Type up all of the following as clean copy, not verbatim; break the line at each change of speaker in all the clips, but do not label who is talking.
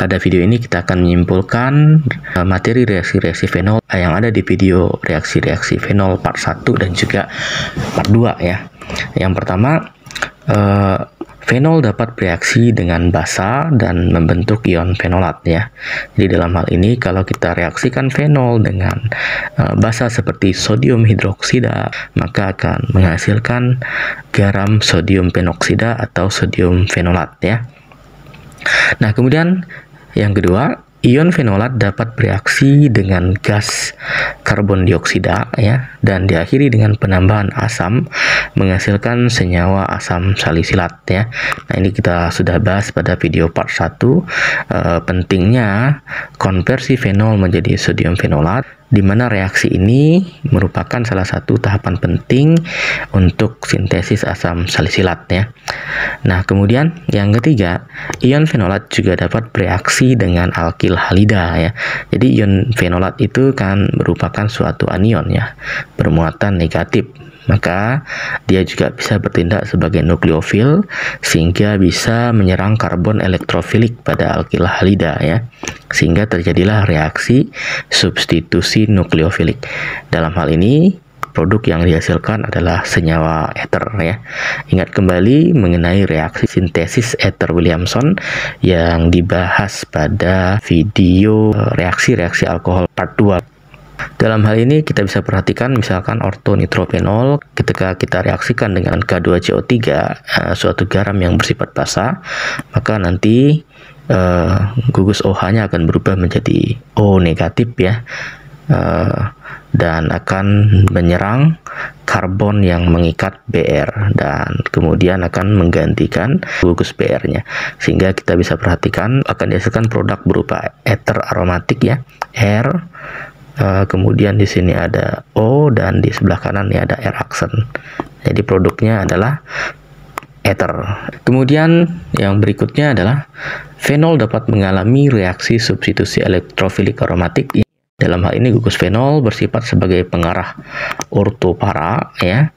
Pada video ini kita akan menyimpulkan materi reaksi-reaksi fenol yang ada di video reaksi-reaksi fenol part 1 dan juga part 2 ya. Yang pertama, fenol dapat bereaksi dengan basa dan membentuk ion fenolat ya. Jadi dalam hal ini kalau kita reaksikan fenol dengan basa seperti sodium hidroksida, maka akan menghasilkan garam sodium penoksida atau sodium fenolat ya. Nah, kemudian yang kedua, ion fenolat dapat bereaksi dengan gas karbon dioksida ya, dan diakhiri dengan penambahan asam menghasilkan senyawa asam salisilat ya. Nah, ini kita sudah bahas pada video part 1 pentingnya konversi fenol menjadi sodium fenolat, di mana reaksi ini merupakan salah satu tahapan penting untuk sintesis asam salisilat ya. Nah, kemudian yang ketiga, ion fenolat juga dapat bereaksi dengan alkil halida ya. Jadi ion fenolat itu kan merupakan suatu anion ya, bermuatan negatif. Maka dia juga bisa bertindak sebagai nukleofil sehingga bisa menyerang karbon elektrofilik pada alkil halida ya, sehingga terjadilah reaksi substitusi nukleofilik. Dalam hal ini produk yang dihasilkan adalah senyawa ether ya. Ingat kembali mengenai reaksi sintesis ether Williamson yang dibahas pada video reaksi-reaksi alkohol part 2. Dalam hal ini kita bisa perhatikan misalkan ortonitrophenol ketika kita reaksikan dengan K2CO3, suatu garam yang bersifat basa, maka nanti gugus OH-nya akan berubah menjadi O negatif ya, dan akan menyerang karbon yang mengikat Br dan kemudian akan menggantikan gugus Br-nya, sehingga kita bisa perhatikan akan dihasilkan produk berupa ether aromatik ya, R. Kemudian di sini ada O dan di sebelah kanan ini ada R aksen. Jadi produknya adalah ether. Kemudian yang berikutnya adalah fenol dapat mengalami reaksi substitusi elektrofilik aromatik. Dalam hal ini gugus fenol bersifat sebagai pengarah ortopara ya,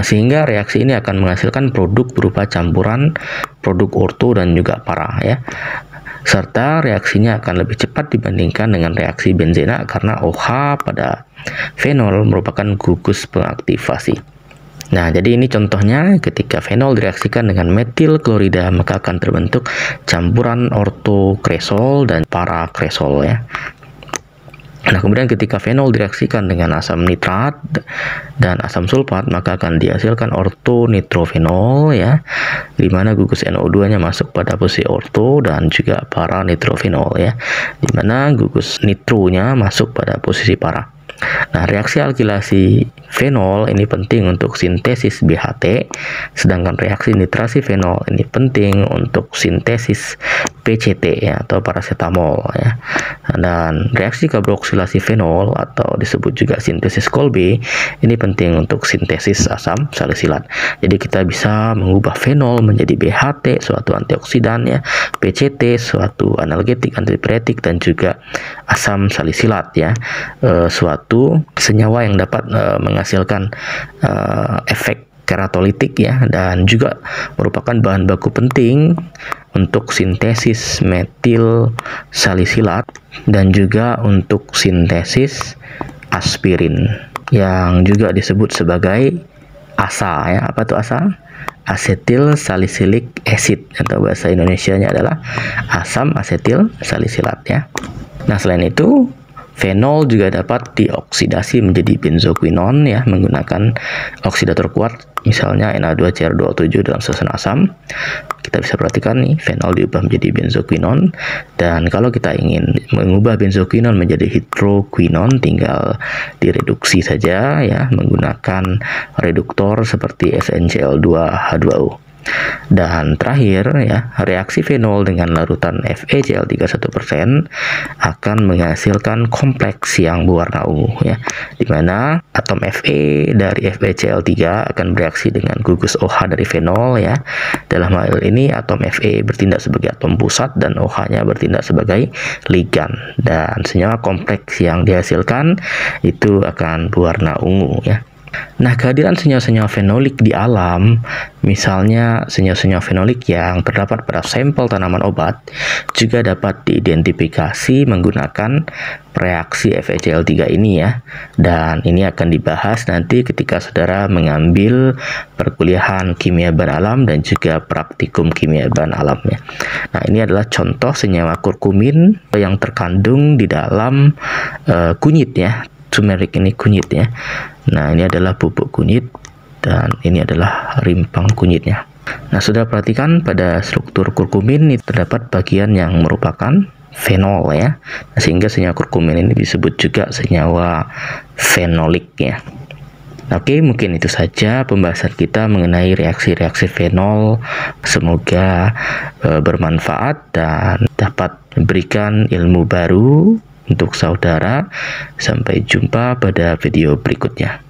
sehingga reaksi ini akan menghasilkan produk berupa campuran produk orto dan juga para ya. Serta reaksinya akan lebih cepat dibandingkan dengan reaksi benzena karena OH pada fenol merupakan gugus pengaktifasi. Nah, jadi ini contohnya ketika fenol direaksikan dengan metil klorida maka akan terbentuk campuran ortokresol dan parakresol ya. Nah, kemudian ketika fenol direaksikan dengan asam nitrat dan asam sulfat maka akan dihasilkan ortonitrophenol ya, di mana gugus NO2-nya masuk pada posisi orto dan juga para nitrophenol ya, di mana gugus nitronya masuk pada posisi para. Nah, reaksi alkilasi fenol ini penting untuk sintesis BHT, sedangkan reaksi nitrasi fenol ini penting untuk sintesis PCT ya, atau paracetamol ya. Dan reaksi karboksilasi fenol atau disebut juga sintesis Kolbe ini penting untuk sintesis asam salisilat. Jadi kita bisa mengubah fenol menjadi BHT, suatu antioksidan ya, PCT, suatu analgetik, antipiretik, dan juga asam salisilat ya, suatu senyawa yang dapat menghasilkan efek keratolitik ya, dan juga merupakan bahan baku penting untuk sintesis metil salisilat dan juga untuk sintesis aspirin yang juga disebut sebagai ASA ya. Apa itu ASA? Asetil salicylic acid, atau bahasa Indonesianya adalah asam asetil salisilat ya. Nah, selain itu fenol juga dapat dioksidasi menjadi benzoquinon ya menggunakan oksidator kuat, misalnya Na2CR27 dalam susunan asam. Kita bisa perhatikan nih, fenol diubah menjadi benzoquinon, dan kalau kita ingin mengubah benzoquinon menjadi hidroquinon tinggal direduksi saja ya menggunakan reduktor seperti FeNCl2H2O. Dan terakhir ya, reaksi fenol dengan larutan FeCl31% akan menghasilkan kompleks yang berwarna ungu ya, di mana atom Fe dari FeCl3 akan bereaksi dengan gugus OH dari fenol ya. Dalam hal ini atom Fe bertindak sebagai atom pusat dan OH-nya bertindak sebagai ligan, dan senyawa kompleks yang dihasilkan itu akan berwarna ungu ya. Nah, kehadiran senyawa-senyawa fenolik di alam, misalnya senyawa-senyawa fenolik yang terdapat pada sampel tanaman obat, juga dapat diidentifikasi menggunakan reaksi FeCl3 ini ya. Dan ini akan dibahas nanti ketika saudara mengambil perkuliahan kimia bahan alam dan juga praktikum kimia bahan alamnya. Nah, ini adalah contoh senyawa kurkumin yang terkandung di dalam kunyit ya. Turmeric ini kunyit ya. Nah, ini adalah bubuk kunyit dan ini adalah rimpang kunyitnya. Nah, sudah perhatikan pada struktur kurkumin ini terdapat bagian yang merupakan fenol ya. Nah, sehingga senyawa kurkumin ini disebut juga senyawa fenolik ya. Oke, mungkin itu saja pembahasan kita mengenai reaksi-reaksi fenol. Semoga bermanfaat dan dapat memberikan ilmu baru untuk saudara. Sampai jumpa pada video berikutnya.